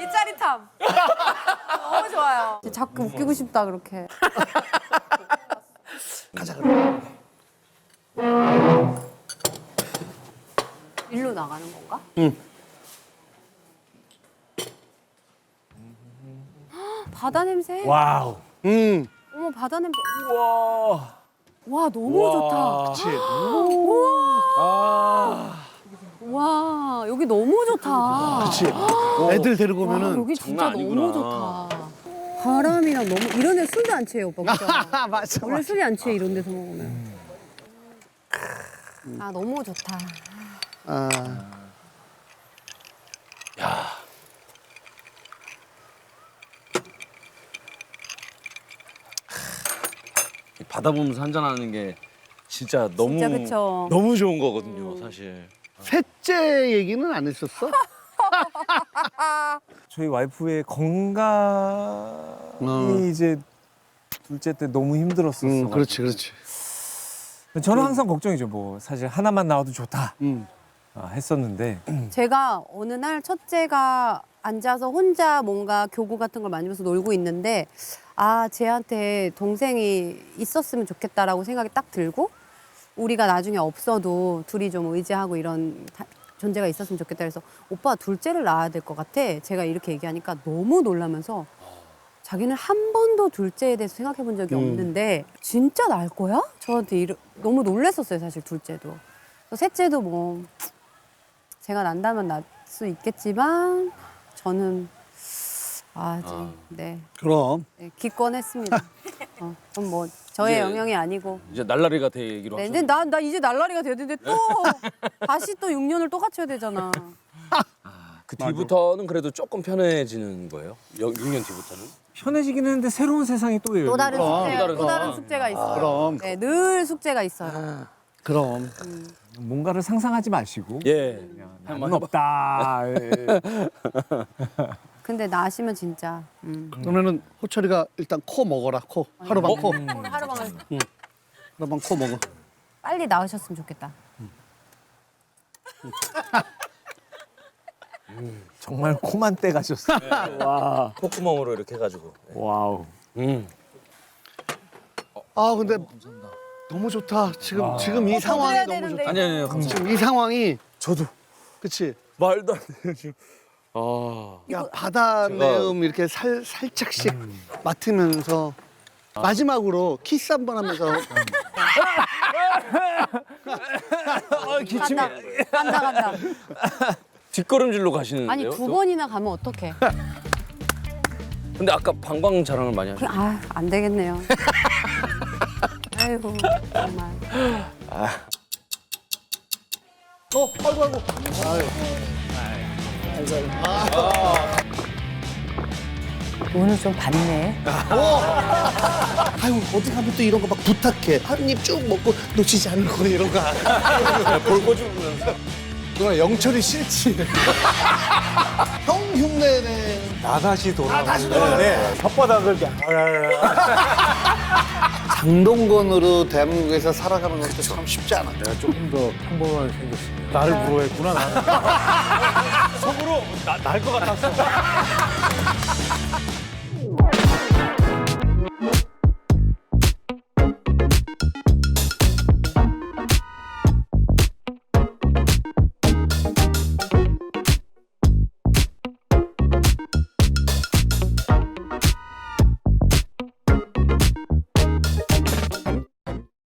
이 짜릿함. 너무 좋아요. 자꾸 웃기고 싶다 그렇게. 가자 그럼. 일로 나가는 건가? 응. 바다 냄새. 와우. 어머 바다 냄새. 와. 와 너무 좋다. 그치. 와 여기 너무 좋다. 그치. 애들 데리고 와, 오면은. 여기 진짜 장난 너무 아니구나. 좋다. 바람이랑 너무 이런 데 술도 안 취해요 오빠 그죠? 맞아. 원래 술이 안 취해 이런 데서 먹으면. 아 너무 좋다. 아. 이 바다 보면서 한잔하는 게 진짜 너무 진짜 그쵸. 너무 좋은 거거든요, 사실. 셋째 얘기는 안 했었어? 저희 와이프의 건강이 이제 둘째 때 너무 힘들었었어요. 그렇지, 그렇지. 저는 항상 걱정이죠. 뭐 사실 하나만 나와도 좋다 했었는데 제가 어느 날 첫째가 앉아서 혼자 뭔가 교구 같은 걸 만지면서 놀고 있는데 아 쟤한테 동생이 있었으면 좋겠다라고 생각이 딱 들고 우리가 나중에 없어도 둘이 좀 의지하고 이런 존재가 있었으면 좋겠다 그래서 오빠 둘째를 낳아야 될 것 같아 제가 이렇게 얘기하니까 너무 놀라면서 자기는 한 번도 둘째에 대해서 생각해 본 적이 없는데 진짜 낳을 거야? 저한테 너무 놀랬었어요 사실 둘째도 셋째도 뭐 제가 난다면 낳을 수 있겠지만 저는 네, 그럼. 네 기권했습니다. 그럼 뭐 저의 이제- 영역이 아니고. 이제 날라리가 되기로 네, 하셨는데. 근데 나 이제 날라리가 되는데 또 다시 또 6년을 또 갖춰야 되잖아. 그 뒤부터는 그래도 조금 편해지는 거예요? 6년 뒤부터는? 편해지긴 했는데 새로운 세상이 또 열리고 또 다른 숙제, 다른 또 다른 상황. 숙제가 있어요. 그럼. 네, 늘 숙제가 있어요. 그럼. 뭔가를 상상하지 마시고 예. 나는 없다. 예. 근데 나시면 진짜 그러면은 호철이가 일단 코 먹어라, 코. 하루방 코. 하루방을 하루방 코 먹어. 빨리 나으셨으면 좋겠다. 정말 코만 떼가셨어. 와. 콧구멍으로 이렇게 해가지고. 와우. 아, 근데 너무 좋다. 지금 이 상황이 드려야 너무 되는데. 좋다. 아니요, 감사합니다. 지금 이 상황이 저도 그치? 말도 안 돼요, 지금. 아. 야, 바다 내음 이렇게 살짝씩 맡으면서 마지막으로 키스 한번 하면서 간다. 뒷걸음질로 가시는데요? 아니 두 또? 번이나 가면 어떡해. 근데 아까 방방 자랑을 많이 하셨어요. 안 되겠네요. 아이고 정말. 오늘 좀 봤네. 아유, 어디 가면 또 이런 거 막 부탁해. 한 입 쭉 먹고 놓치지 않는 거 이런 거. 볼거 주면서. 누나 영철이 싫지. 형 흉내내. 나다시 돌아. 나다시 돌아. 네. 혓바닥을 이렇게. 장동건으로 대한민국에서 살아가는 것도 참 쉽지 않아. 내가 조금 더 평범하게 생겼으면 나를 부러워했구나 나는. 속으로 날 것 같았어.